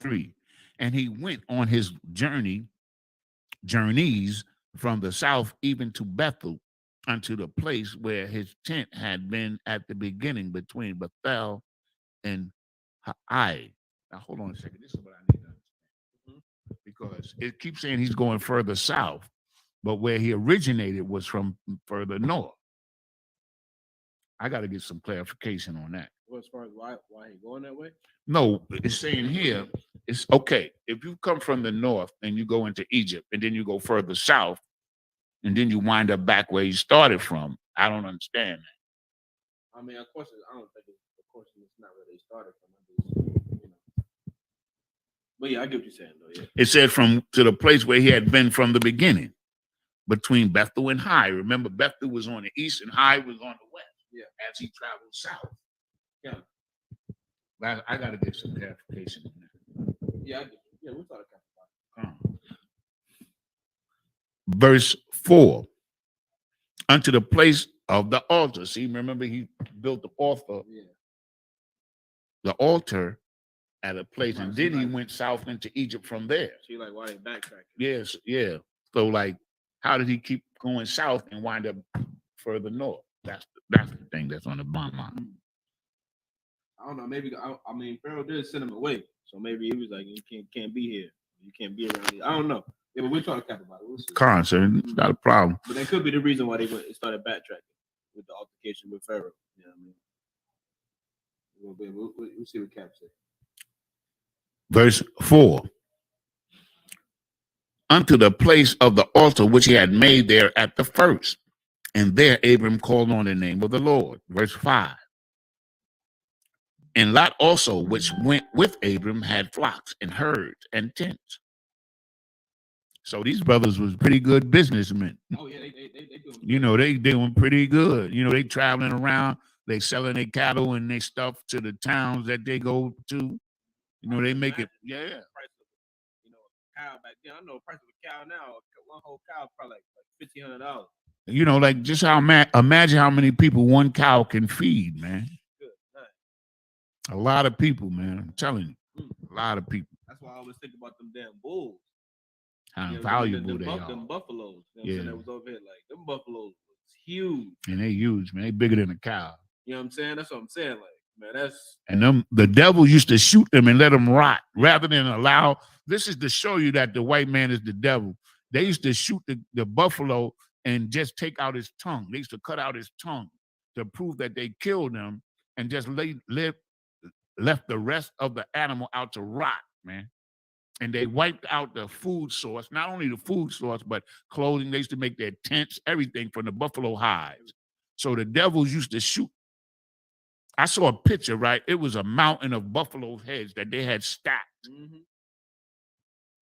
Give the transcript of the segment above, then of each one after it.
3. And he went on his journeys from the south even to Bethel, unto the place where his tent had been at the beginning between Bethel and Hai. Now hold on a second. This is what I need to understand. Because it keeps saying he's going further south, but where he originated was from further north. I got to get some clarification on that. Well, as far as why he going that way? No, it's saying here, it's okay. If you come from the north and you go into Egypt and then you go further south and then you wind up back where you started from, I don't understand that. I mean, of course, I don't think of course it's not where they started from. You know. But yeah, I get what you're saying though. Yeah. It said from to the place where he had been from the beginning, between Bethel and Hai. Remember, Bethel was on the east and Hai was on the west. Yeah. As he traveled south. Yeah. I got to get some clarification on that. Yeah, yeah, we'll talk about it. Verse 4. Unto the place of the altar. See, remember he built the altar. Yeah. The altar at a place, and then he went south into Egypt from there. See, like, why they backtracking? Yes, yeah. So, like, how did he keep going south and wind up further north? That's the thing that's on the bottom line. I don't know. Maybe I mean Pharaoh did send him away, so maybe he was like, "You can't be here. You can't be around here." I don't know. Yeah, but we're trying to cap about it. We'll see. Con, sir, not a problem. But that could be the reason why they started backtracking with the altercation with Pharaoh. You know what I mean? We'll see what Cap said. Verse 4. Unto the place of the altar which he had made there at the first. And there Abram called on the name of the Lord. Verse 5. And Lot also, which went with Abram, had flocks and herds and tents. So these brothers was pretty good businessmen. Oh yeah, they doing. You know, they doing pretty good. You know, they traveling around, they selling their cattle and their stuff to the towns that they go to. You know, they make it. Yeah. Price of, cow back then. I know the price of a cow now. One whole cow probably like $1,500. You know, like just how imagine how many people one cow can feed, man. Good. Nice. A lot of people, man. I'm telling you, a lot of people. That's why I always think about them damn bulls. How valuable they are. Them buffaloes. That was over here. Like them buffaloes was huge. And they huge, man. They bigger than a cow. You know what I'm saying? That's what I'm saying. Like, man, that's and the devil used to shoot them and let them rot rather than allow. This is to show you that the white man is the devil. They used to shoot the buffalo and just take out his tongue. They used to cut out his tongue to prove that they killed him and just left the rest of the animal out to rot, man. And they wiped out the food source, not only the food source, but clothing. They used to make their tents, everything from the buffalo hides. So the devils used to shoot. I saw a picture, right? It was a mountain of buffalo heads that they had stacked. Mm-hmm.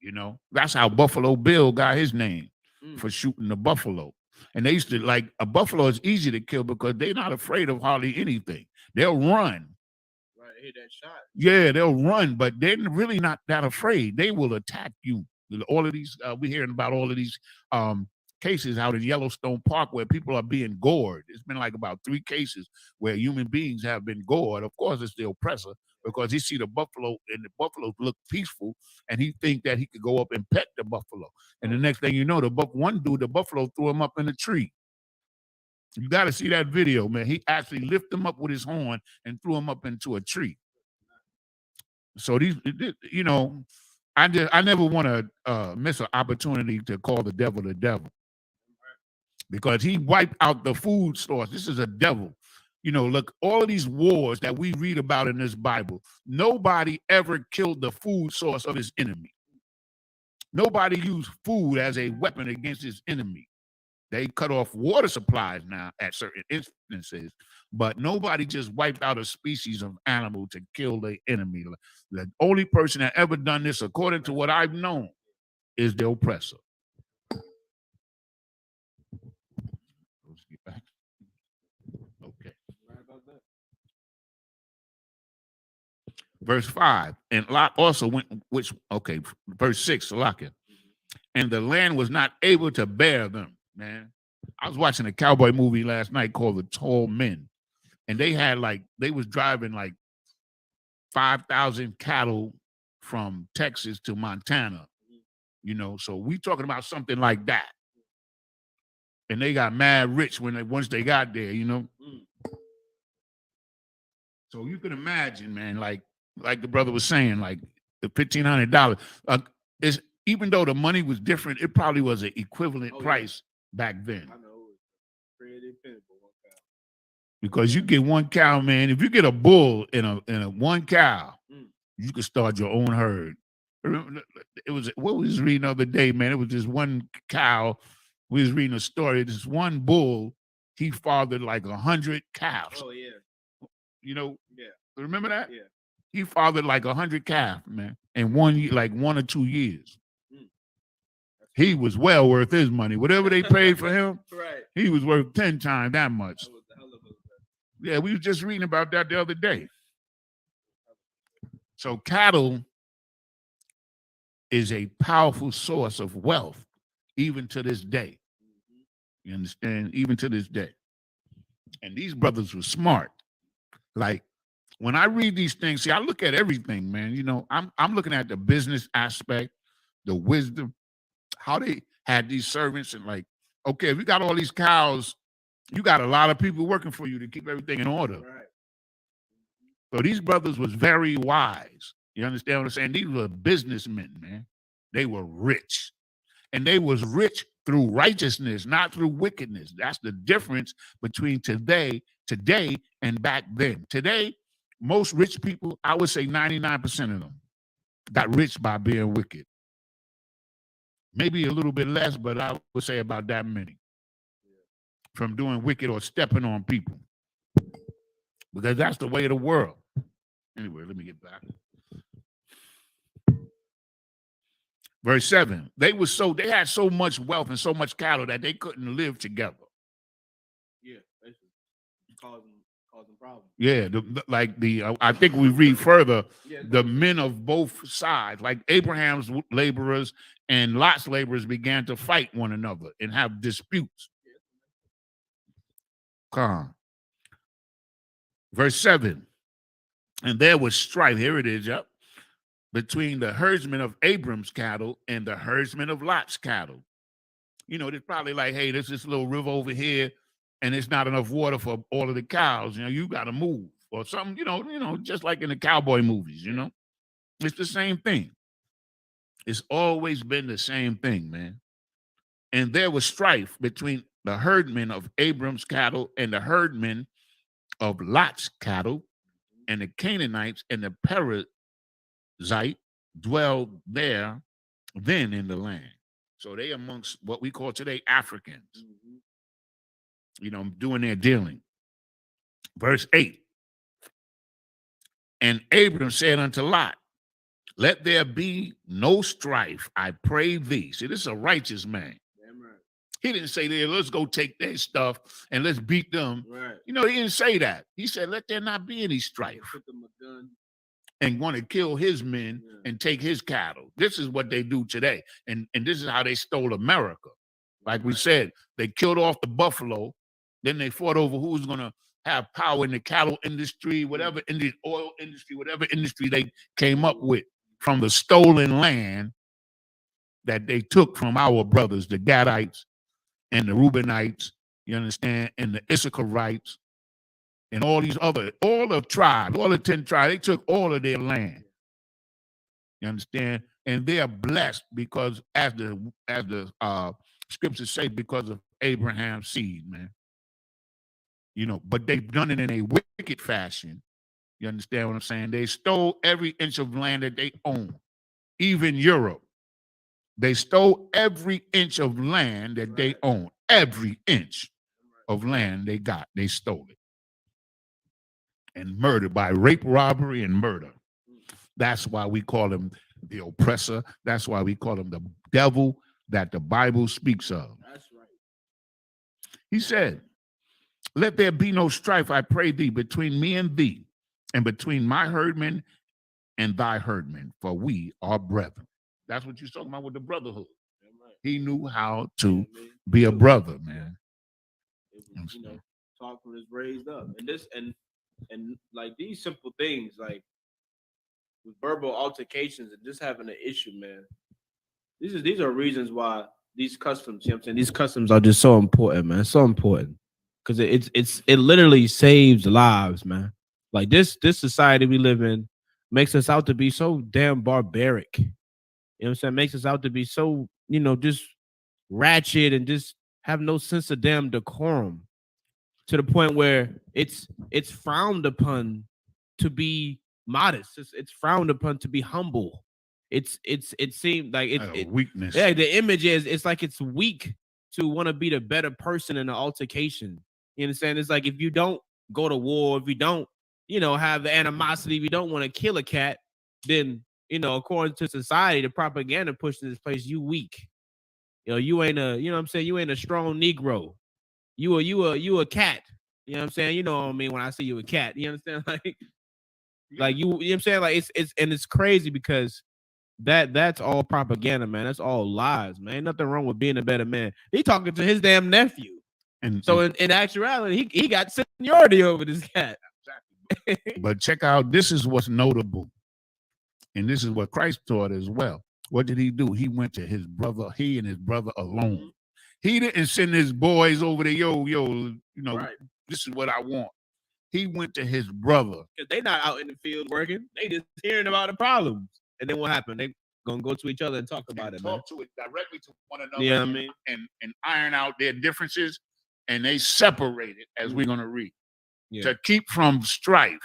You know, that's how Buffalo Bill got his name for shooting the buffalo. And they used to, like, a buffalo is easy to kill because they're not afraid of hardly anything. They'll run. Hit that shot. Yeah, they'll run, but they're really not that afraid. They will attack you. All of these, we're hearing about all of these cases out in Yellowstone Park where people are being gored. It's been like about 3 cases where human beings have been gored. Of course, it's the oppressor because he see the buffalo and the buffalo look peaceful, and he think that he could go up and pet the buffalo. And the next thing you know, the buffalo threw him up in a tree. You got to see that video, man. He actually lifted him up with his horn and threw him up into a tree. So these, you know, I never want to miss an opportunity to call the devil because he wiped out the food source. This is a devil. You know, look, all of these wars that we read about in this Bible, nobody ever killed the food source of his enemy. Nobody used food as a weapon against his enemy. They cut off water supplies now at certain instances, but nobody just wiped out a species of animal to kill their enemy. The only person that ever done this, according to what I've known, is the oppressor. Let's get back. Okay. Verse 5, and Lot also went, verse 6, Salakia. And the land was not able to bear them. Man, I was watching a cowboy movie last night called The Tall Men, and they was driving like 5,000 cattle from Texas to Montana. So we talking about something like that. And they got mad rich once they got there. So you can imagine, man, like the brother was saying, like the $1,500 is, even though the money was different, it probably was an equivalent price back then. I know. Pretty simple. Because you get one cow, man. If you get a bull in a one cow, you could start your own herd. It was what we was reading the other day, man. It was this one cow. We was reading a story. This one bull, he fathered like 100 cows. Oh yeah. Yeah. Remember that? Yeah. He fathered like 100 calves, man, in 1 year, like 1 or 2 years. He was well worth his money. Whatever they paid for him, right. He was worth 10 times that much. That was the hell of a yeah, we were just reading about that the other day. So cattle is a powerful source of wealth, even to this day. You understand? Even to this day. And these brothers were smart. Like, when I read these things, see, I look at everything, man. I'm looking at the business aspect, the wisdom, how they had these servants, and like, okay, if you got all these cows, you got a lot of people working for you to keep everything in order. Right. So these brothers was very wise. You understand what I'm saying? These were businessmen, man. They were rich. And they was rich through righteousness, not through wickedness. That's the difference between today, and back then. Today, most rich people, I would say 99% of them, got rich by being wicked. Maybe a little bit less, but I would say about that many. From doing wicked or stepping on people. Because that's the way of the world. Anyway, let me get back. Verse 7. They had so much wealth and so much cattle that they couldn't live together. Yeah, basically causing problems. Yeah, I think we read further, the men of both sides, like Abraham's laborers and Lot's laborers, began to fight one another and have disputes. Verse 7. And there was strife, here it is, between the herdsmen of Abram's cattle and the herdsmen of Lot's cattle. They're probably like, hey, there's this little river over here, and it's not enough water for all of the cows. You got to move or something. Just like in the cowboy movies. It's the same thing. It's always been the same thing, man. And there was strife between the herdmen of Abram's cattle and the herdmen of Lot's cattle, and the Canaanites and the Perizzite dwelled there then in the land. So they amongst what we call today Africans, doing their dealing. Verse 8. And Abram said unto Lot, let there be no strife, I pray thee. See, this is a righteous man. Damn right. He didn't say, let's go take their stuff and let's beat them. Right. He didn't say that. He said, let there not be any strife. Put them a gun. And want to kill his men and take his cattle. This is what they do today. And this is how they stole America. Like we said, they killed off the buffalo. Then they fought over who's going to have power in the cattle industry, whatever, in the oil industry, whatever industry they came up with from the stolen land that they took from our brothers, the Gadites and the Reubenites, you understand, and the Issacharites, and all the tribes, all the 10 tribes, they took all of their land. You understand? And they are blessed because, as the scriptures say, because of Abraham's seed, man. But they've done it in a wicked fashion. You understand what I'm saying? They stole every inch of land that they own. Even Europe. They stole every inch of land that they own. Every inch of land they got, they stole it. And murder by rape, robbery, and murder. That's why we call him the oppressor. That's why we call him the devil that the Bible speaks of. That's right. He said, let there be no strife, I pray thee, between me and thee, and between my herdmen and thy herdmen, for we are brethren. That's what you're talking about with the brotherhood. Right. He knew how to be a brother, man. Talk from his raised up. And like these simple things, like with verbal altercations and just having an issue, man. These are reasons why these customs, you know what I'm saying? These customs are just so important, man. So important. Because it literally saves lives, man. Like this society we live in makes us out to be so damn barbaric. You know what I'm saying? Makes us out to be so, just ratchet and just have no sense of damn decorum to the point where it's frowned upon to be modest. It's frowned upon to be humble. It seemed like weakness. yeah, the image is it's like it's weak to want to be the better person in an altercation. You understand? It's like if you don't go to war, if you don't, have the animosity, if you don't want to kill a cat, then according to society, the propaganda pushed in this place, you weak. You ain't a, what I'm saying, you ain't a strong Negro. You a cat. You know what I'm saying? You know what I mean when I say you a cat. You understand? Like you know what I'm saying? Like it's crazy because that's all propaganda, man. That's all lies, man. Ain't nothing wrong with being a better man. He talking to his damn nephew. And so in actuality, he got seniority over this cat. But check out, this is what's notable. And this is what Christ taught as well. What did he do? He went to his brother, he and his brother alone. He didn't send his boys over there, yo, right. This is what I want. He went to his brother. Because they not out in the field working. They just hearing about the problems. And then what happened? They gonna go to each other and talk about it, man. Talk to it directly to one another. Yeah, I mean, and iron out their differences, and they separated, as we're gonna read, to keep from strife.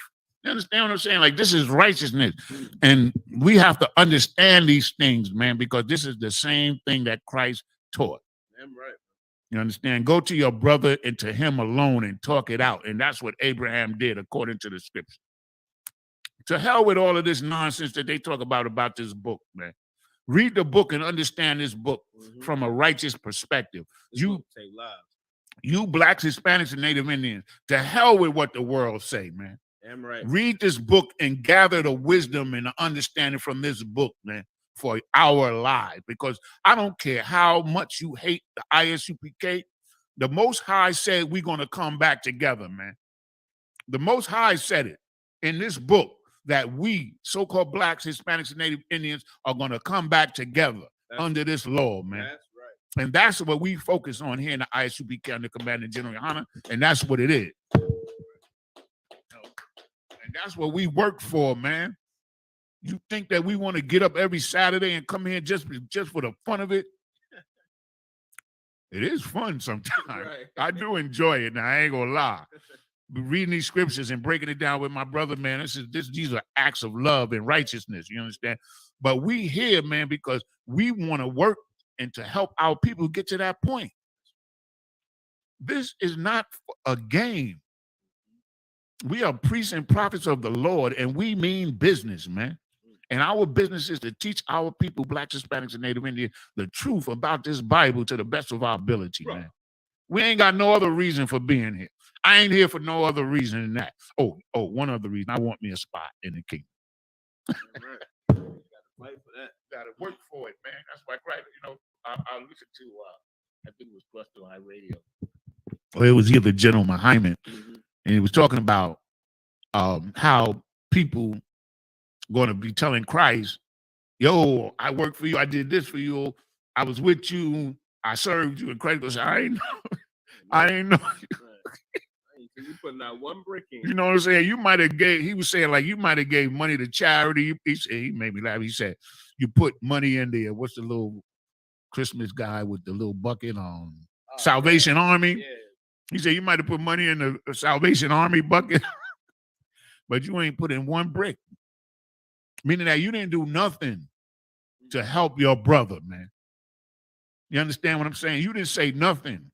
You understand what I'm saying? Like, this is righteousness, and we have to understand these things, man, because this is the same thing that Christ taught. Damn right. You understand? Go to your brother and to him alone and talk it out, and that's what Abraham did according to the scripture. To hell with all of this nonsense that they talk about this book, man. Read the book and understand this book from a righteous perspective. You blacks, Hispanics, and Native Indians, to hell with what the world say, man. Damn right. Read this book and gather the wisdom and the understanding from this book, man, for our lives. Because I don't care how much you hate the Isupk, the Most High said we're going to come back together, man. The Most High said it in this book, that we, so-called blacks, Hispanics, and Native Indians, are going to come back together under this law, man. That's right. And that's what we focus on here in the Isupk under Commanding General Yohana, and that's what it is. And that's what we work for, man. You think that we want to get up every Saturday and come here just for the fun of it? It is fun sometimes. Right. I do enjoy it. Now, I ain't gonna lie. Reading these scriptures and breaking it down with my brother, man, these are acts of love and righteousness, you understand? But we here, man, because we want to work and to help our people get to that point. This is not a game. We are priests and prophets of the Lord, and we mean business, man. And our business is to teach our people, blacks, Hispanics, and Native Indians, the truth about this Bible to the best of our ability, man. We ain't got no other reason for being here. I ain't here for no other reason than that. Oh, one other reason. I want me a spot in the kingdom. Right. You gotta fight for that. Gotta work for it, man. That's why, right? I listened to, I think it was Cluster Eye Radio. Or it was either General Hyman, and he was talking about how people going to be telling Christ, yo, I worked for you. I did this for you. I was with you. I served you. And Christ was, I ain't know. I ain't know. You putting out one brick in. You know what I'm saying? You might have he was saying, like, you might have gave money to charity. He made me laugh. He said, you put money in there. What's the little Christmas guy with the little bucket on? Salvation Army. Yeah. He said, you might have put money in the Salvation Army bucket, but you ain't put in one brick. Meaning that you didn't do nothing to help your brother, man. You understand what I'm saying? You didn't say nothing.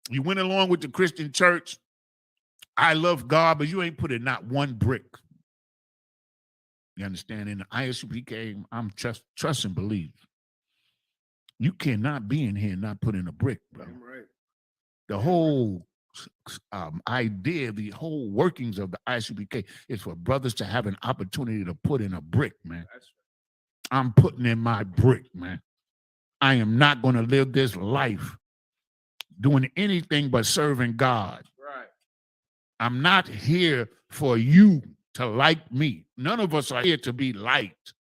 You went along with the Christian church. I love God, but you ain't put in not one brick. You understand? In the Isupk, I'm trust and believe. You cannot be in here and not put in a brick, bro. Right. The whole idea, the whole workings of the Isupk is for brothers to have an opportunity to put in a brick, man. I'm putting in my brick, man. I am not going to live this life doing anything but serving God. Right. I'm not here for you to like me. None of us are here to be liked.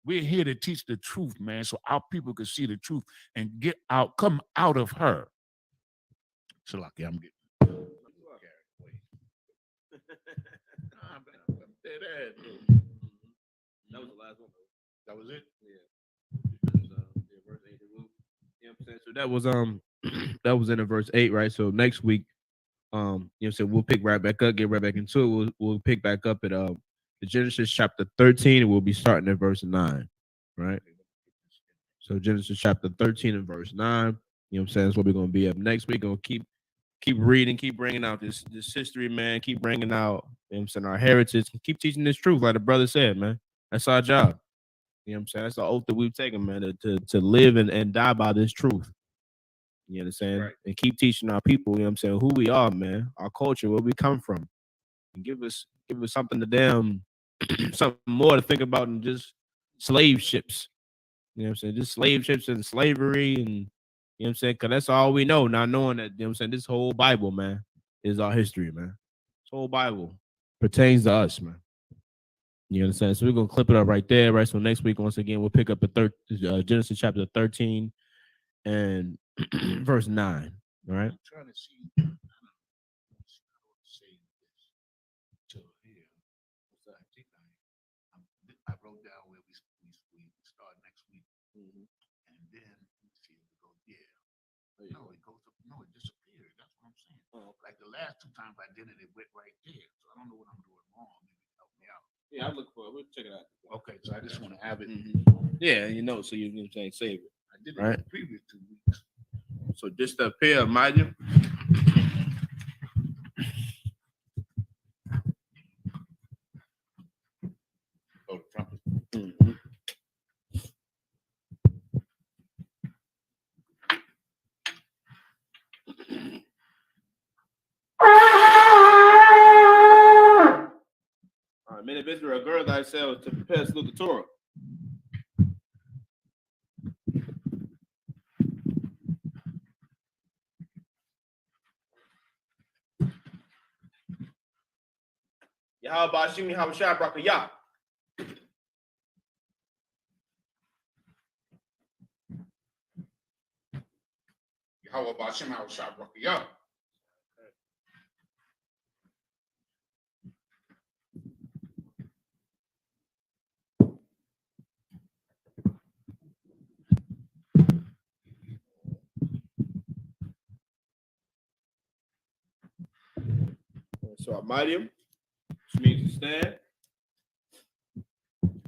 We're here to teach the truth, man, so our people can see the truth and come out of her. So, lucky, I'm getting carried away. I'm dead ass. That was the last one. That was it? Verse 8. You know what I'm saying? So that was that was in verse 8, right? So next week, you know what I'm saying, we'll pick right back up, get right back into it. We'll pick back up at the Genesis chapter 13, and we'll be starting at verse 9, right? So Genesis chapter 13 and verse 9. You know what I'm saying? That's what we're gonna be up next week. Gonna keep reading, keep bringing out this history, man. Keep bringing out, you know what I'm saying, our heritage. Keep teaching this truth, like the brother said, man. That's our job. You know what I'm saying? That's the oath that we've taken, man, to live and die by this truth. You understand? Right. And keep teaching our people, you know what I'm saying, who we are, man, our culture, where we come from. And give us something to damn something more to think about than just slave ships. You know what I'm saying? Just slave ships and slavery, and you know what I'm saying? Because that's all we know. Not knowing that, you know what I'm saying, this whole Bible, man, is our history, man. This whole Bible pertains to us, man. You understand? So we're gonna clip it up right there, right? So next week, once again, we'll pick up at Genesis chapter 13 and verse 9. All right. I'm trying to see. I don't say this till here. So I think I wrote down where we start next week, and then let's see if it goes. Yeah. No, it goes up. No, it disappeared. That's what I'm saying. Like the last two times I did it, it went right there. So I don't know what I'm doing wrong. Maybe help me out. Yeah, I'll look for it. We'll check it out. Okay, so I just want to have it. Yeah, you know, so you know what I'm saying, save it. I did it Right. in the previous 2 weeks. So just up here, mind Oh, the trumpet. All right, men of Israel, gird thyself to prepare to salute the Torah. Yahweh Bashim, Yahweh Shai Brakayah. Yahweh Bashim, Yahweh Shai Brakayah. So Amadium, which means to stand.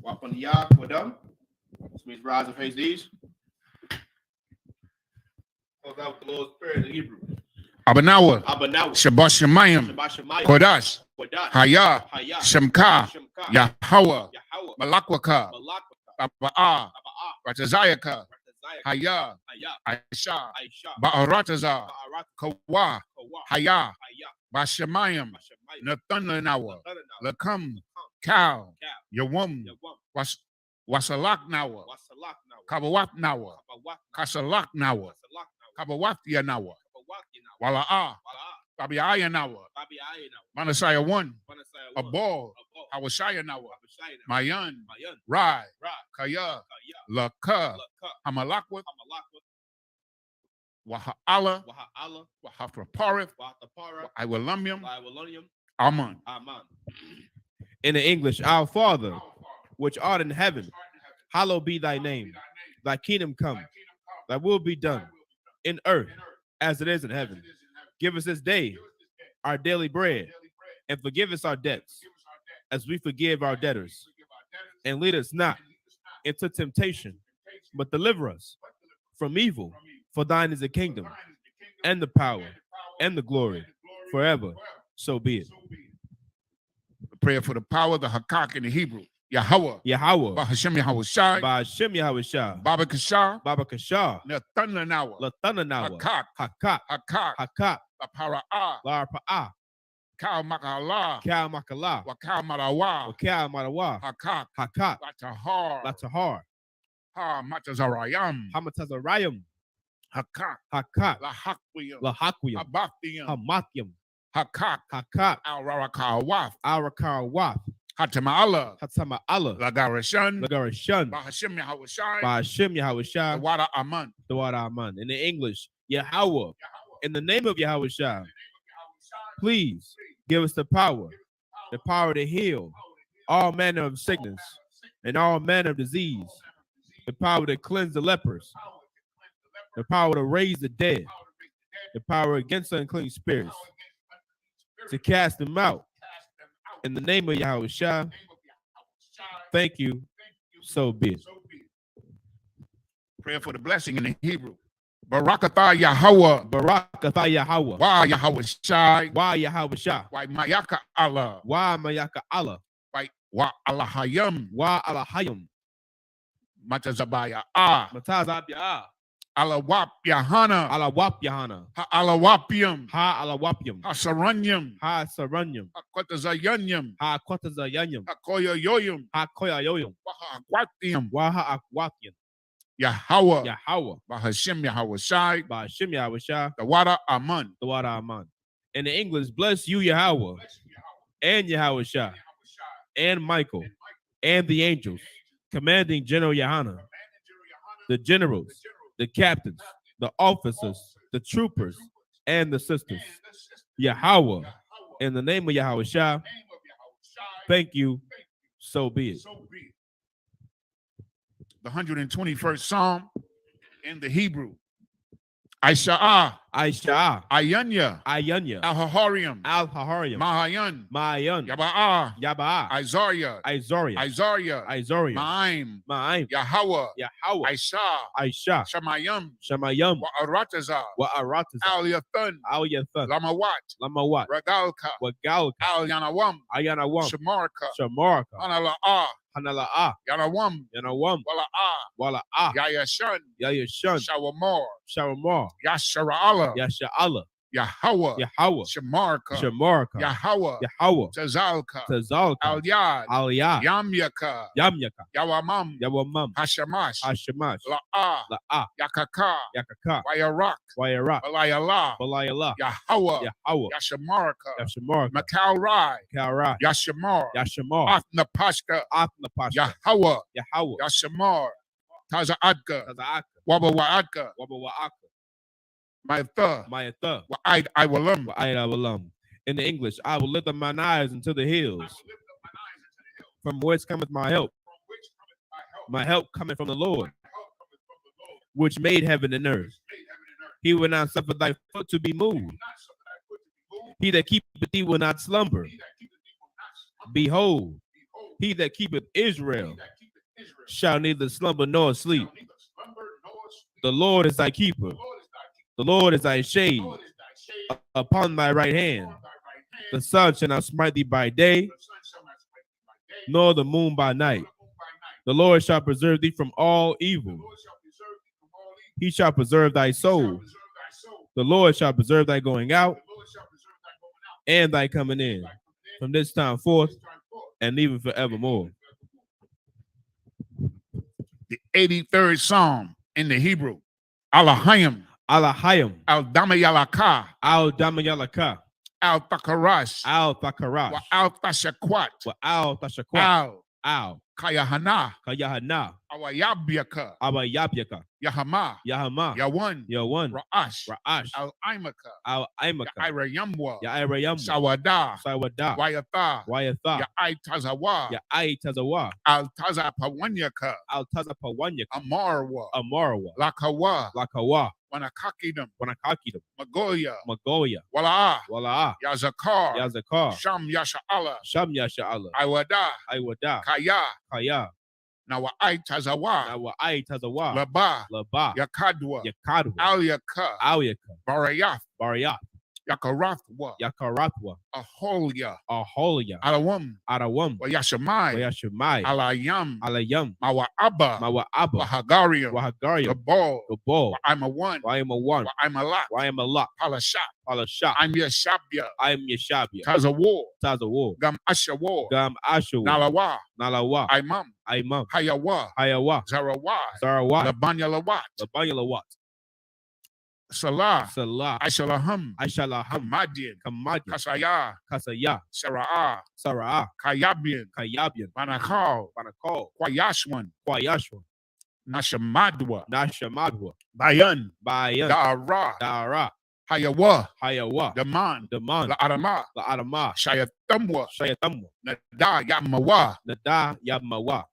Walk on the Yah with them, which means rise and face these. Close out with the Lord's Prayer in Hebrew. Abanawa, Abanawa, Shabbat Shemayim, Shabbat Shemayim, Kodash, Kodash, Hayah, Hayah, Shemka, Shemka, Yahweh, Yahweh, Malakwaka, Malakaka, Aba'ah, Aba'ah, Ratazayaka, Ratazayah, Hayah, Hayah, Aisha, Aisha, Ba'aratazah, Ba'arat, Kawa, Kawa, Hayah, Hayah, Bashemayim, Bashamayim, Nathanawa, Nathanawa, Lakam, Cal, Cal, Yawum, Yawam, Wasalaknawa, Wasalaknawa, Kabawatnawa, Kabawatnawa, Kasalaknawa, Kasalaknawa, Kabawatyanawa, Kabawatyanawa, Wala'ah, Wala'ah, Babiayanawa, Babiayanawa, Manasaya 1, Manasaya, Abol, Abol, Hawashayanawa, Abishayanawa, Mayan, Mayan, Rai, Ra, Kaya, Kaya, Laka, Laka, Hamalakwat, Hamalakwa, Waha'ala, Waha'ala, Wahathraparith, Wahatapara, Iwalumium, Iwalonium, Aman. Aman. In the English, our Father, which art in heaven, hallowed be thy name. Thy kingdom come, thy will be done in earth as it is in heaven. Give us this day our daily bread, and forgive us our debts as we forgive our debtors. And lead us not into temptation, but deliver us from evil. For thine is the kingdom, and the power, and the glory, forever. So be it. The prayer for the power, the Hakak in the Hebrew. Yahweh, Yahweh, Bahashem Yahweh Shai, Ba'ashem Yahweh Shah, Baba Kashah, Baba Kashah, Nathanawa, Lathanawa, Hakak, Hakak, Hakak, Hakak, La Para'ah, Larpa'ah, Kal Makalah, Kal Makala, Wakal Marawa, Wakal Marawa, Hakak, Hakak, Latahar, Latahar, Ha Matazarayam, Hamatazarayam, Hakak, Hakak, La Hakwiyam, Lahakwiyam, Abathiyam, Hamatyam, Hakak, Hakak, Al Rarakawaf, Arakar-Waf, Hatama'ala, Hatama Allah, Lagarashan, Lagarashan, Bahashim Yahushai, Ba'ashim Yahushua, the Wada Aman. the Wada Aman. In the English, Yahweh, in the name of Yahushua, please give us the power to heal all manner of sickness and all manner of disease, the power to cleanse the lepers, the power to raise the dead, the power against unclean spirits, to cast them out. In the name of Yahushua, thank you, so be it. Prayer for the blessing in the Hebrew. Barakatha Yahweh, Barakatha Yahweh, Wa Yahweh Shai, Wa Yahushua, Wa Mayaka Allah, Wa Mayaka Allah, Wa Allahayam, Wa Alahayim, Matazabaya Ah, Matazabia, Alawap Yahana, Alawap Yahana, Ha Alawapium, Ha Alawapyum, Ha Saranyam, Ha Saranyum, Ha Kotazayanyam, Ha Kotazayanyum, Ha Koyoyoyum, Ha Koyayoyum, Wa Aquatium, Wa Ha Akwakian, Yahweh, Yahweh, Bahashim Yahweh Shai, Ba'ashim Yahushua, the Wada Aman. the Wada Aman. In the English, bless you, Yahweh, and Yahushua, and Michael, and the angels, commanding General Yahana, the generals, the captains, the officers, the troopers, and the sisters. Yahweh, in the name of Yahushua, thank you, so be it. The 121st Psalm in the Hebrew. Aisha'ah, Aisha, Ayanya, Ayanya, Al-Haharium, Al-Haharium, Mahayan, Mayan, Yaba'ah, Yaba, Isaiah, Izoria, Isaiah, Izoria, Ma'aim, Ma'aim, Yahweh, Yahweh, Aisha, Aisha, Shamayam, Shamayam, Wa'aratazah, Wa Arataza, Al-Yathan, Al Yathan, Lamawat, Lamawat, Ragalka, Wagalka, Al-Yanawam, Ayanawam, Shamarka, Shamarka, Hanala'ah, Hanala'a, Yanawam, Yanawam, Wala'ah, Wala'ah, Yayashan, Yayashan, Shawamor, Sharamar, Yashara'ala, Yasha'Allah, Yahweh, Yahweh, Shamarka, Shamarka, Yahweh, Yahweh, Tazalka, Tazalka, Al-Yad, Aliyah, Yamyaka, Yamyaka, Yawamam, Yawamam, Hashamash, Hashemash, La'ah, La'ah, Yakaka, Yakaka, Wayarak, Wayarak, Balayala, Balayala, Yahweh, Yahweh, Yashamarka, Yashamarka, Makalrai, Kalrai, Yashamar, Yashamar, Athnapashka, Athnapashka, Yahweh, Yahweh, Yashamar, Tazaadka, Tazaaka, Wabawaadka, Wabawaaka, Mayatha, Mayatha, Wa'aid Iwalam, Wa'aydawalam. In the English, I will lift up mine eyes into the hills. From whence cometh my help? My help coming from the Lord, which made heaven and earth. He will not suffer thy foot to be moved. He that keepeth thee will not slumber. Behold, he that keepeth Israel shall neither slumber nor sleep. The Lord is thy keeper. The Lord is thy shade upon thy right hand. The sun shall not smite thee by day, nor the moon by night. The Lord shall preserve thee from all evil. He shall preserve thy soul. The Lord shall preserve thy going out and thy coming in, from this time forth and even forevermore. The 83rd Psalm in the Hebrew. Alahayim, Alahayim, Al-Damayalaka, Al-Damayalaka, Al-Thakarash, Al-Thakarash, Al-Tashakwat, Al-Tashakwat, Al-Kayahana, Kayahana, Awayabyaka, Abayabyaka, Yahama, Yahama, Yawan, Yawan, Ra'ash, Ra'ash, Al-Imaka, Al-Imaka, Ya'irayamwa, Ya'irayam, Sawada, Sawada, Wayatha, Wayatha, Ya'itazawa, Ya'itazawa, Al-Tazapawanyaka, Al-Tazapawanyaka, Amarwa, Amarwa, Lakawa, Lakawa, Wanakakidam, Wanakakidam, Magoya, Magoya, Wala'ah, Wala'ah, Yazakar, Yazakar, Sham Yasha'ala, Sham Yasha'Allah, Iwada, Iwada, Kaya, Kaya, Nawa'itazawa, Nawa'itazawa, Laba, Laba, Yakadwa, Yakadwa, Al-Yaka, Alyaka, Barayath, Bariyath, Yakarathwa, Yakarathwa, Aholya, Aholia, Alawam, Arawam, Wayashamai, Wayashemai, Alayam, Alayam, Mawa'aba, Mawa'aba, Wahagarium, Wahagarium, Gabal, Gabal, I'm a one, Wayam a one, I'm a lot, Wayam a lot, Palashah, Palashah, I'm Yashabya, I'm Yeshabia, Tazawo, Tazawo, Gam Ashawo, Gam Ashawa, Nalawa, Nalawa, Imam, Imam, Hayawa, Hayawa, Zarawa, Zarawa, Labanya Lawat, Labanyalawat, Salah, Salah, Aishalaham, Aishalaham, Hamadian, Kamadian, Kasaya, Kasaya, Sarah, Sarah, Kayabian, Kayabian, Manakal, Banakal, Kwayashwan, Kwayashwa, Nashamadwa, Nashamadwa, Bayan, Bayan, Dara, Dara, Hayawa, Hayawa, Daman, Daman, La Adama, La Adama, Shayatamwa, Shayatamwa, Nada Yamawa, Nada Yamawa,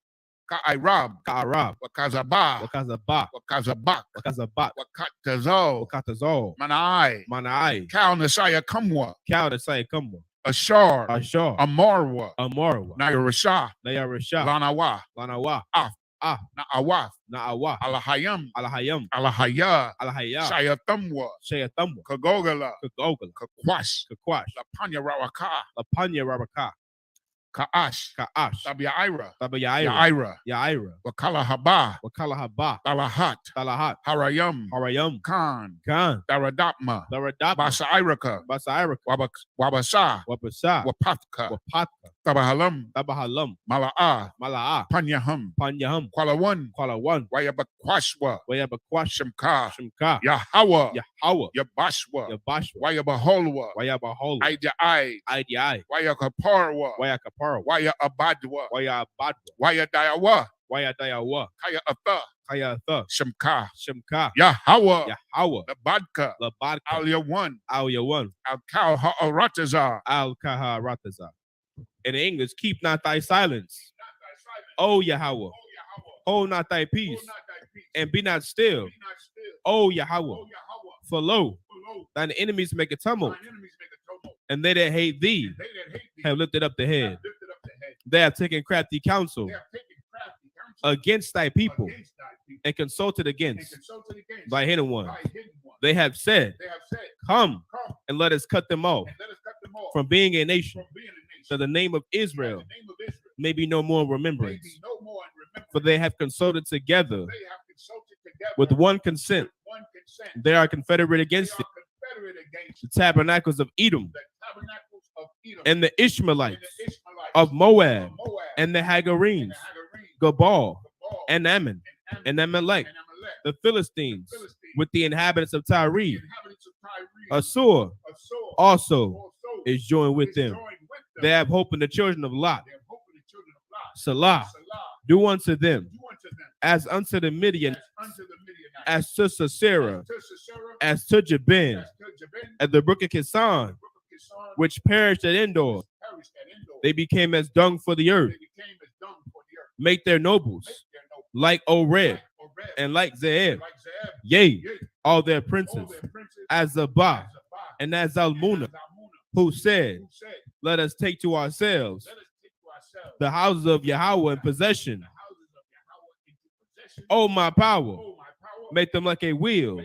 Ka'irab, Ka'arab, Wakazaba, Wakazaba, Wakazabak, Wakazabat, Wakatazo, Wakatazol, Manai, Manai, Kal Nasaya Kamwa, Kauda Sayakamwa, Ashar, Ashar, Amarwa, Amorwa, Nairasha, Nayarasha, Lanawa, Lanawa, Af, Ah, Na'awaf, Na'awa, Alahayam, Alahayam, Alahaya, Alahaya, Shayatamwa, Shayatamwa, Kagogala, Kagogala, Kakwash, Kakwash, Lapanya Rawaka, Lapanya Rabaka, Ka'ash, Ka'ash, Tabiaira, Tabayaira, Yaira, Yaira, Wakala Haba, Wakalahaba, Talahat, Talahat, Harayam, Harayam, Khan, Khan, Daradapma, Daradapa, Basairaka, Basairaka, Wabasa, Wapasa, Wapatka, Wapatka, Tabahalam, Tabahalam, Mala'a, Mala'a, Panyaham, Panyaham, Kwalawan, Kwalawan, Wayabakwashwa, Wayabakwash, Shimka, Shimka, Yahawa, Yahawa, Yabashwa, Yabashwa, Wayabaholwa, Wayabahol, Aidai, IDI, Wayakaparwa, Wayakapara, Waya Abadwa, Wayabadwa, Waya Dayawa, Wayadayawa, Kaya Atha, Kayatha, Shimka, Shimka, Yahawa, Yahawa, Labadka, Labadka, Al Yawan, Al Yawan, Al Kal Ha'aratazar, Al Kaharataza. In English, keep not thy silence, O Yahweh, hold not thy peace, and be not still, O Yahweh. For lo, thine enemies make a tumult, and they that hate thee have lifted up the head. They have taken crafty counsel against thy people and consulted against thy hidden ones. They have said, come and let us cut them off from being a nation, so the name of Israel may be no more in remembrance. For they have consulted together with one consent. They are confederate against it. The tabernacles of Edom and the Ishmaelites of Moab and the Hagarenes, Gabal and Ammon and Amalek, the Philistines with the inhabitants of Tyre. Assur also is joined with them. They have hope in the children of Lot. Salah, do unto them as unto the Midian, as to Sisera, as to Jabin, at the brook of Kisan, which perished at Endor. They became as dung for the earth. Make their nobles like Oreb and like Zeeb. Yea, all their princes, as Zabah and as Zalmunna, who said, let us take to ourselves the houses of Yahweh in possession. Oh, my power, make them like a wheel,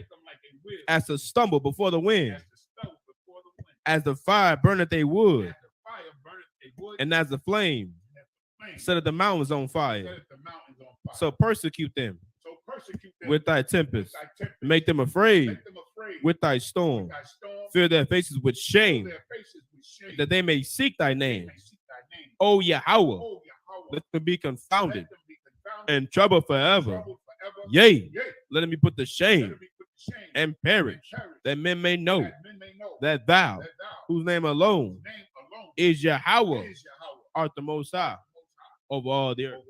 as to stumble before the wind, as the fire burneth a wood, and as the flame set the mountains on fire. So persecute them with thy tempest, make them afraid with thy storm, fill their faces with shame, that they may seek thy name. O Yahweh, let them be confounded and trouble forever. Yea, let them be put to shame and perish, that men may know that thou, whose name alone is Yahweh, art the Most High over all the earth.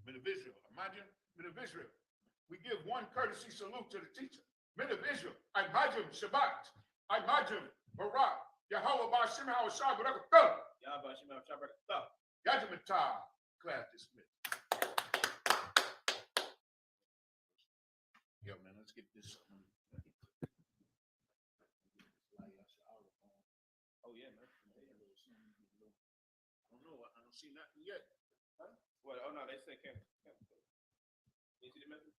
Men of Israel, imagine, men of Israel. We give one courtesy salute to the teacher. Men of Israel, imagine Shabbat, imagine Barak, Yahweh Bashim Hawashah Barakatah. Yajamatah, class dismissed. Yeah, man, let's get this. Oh, yeah, man. I don't know. I don't see nothing yet. Huh? What? Oh, no, they said can't. You see the message?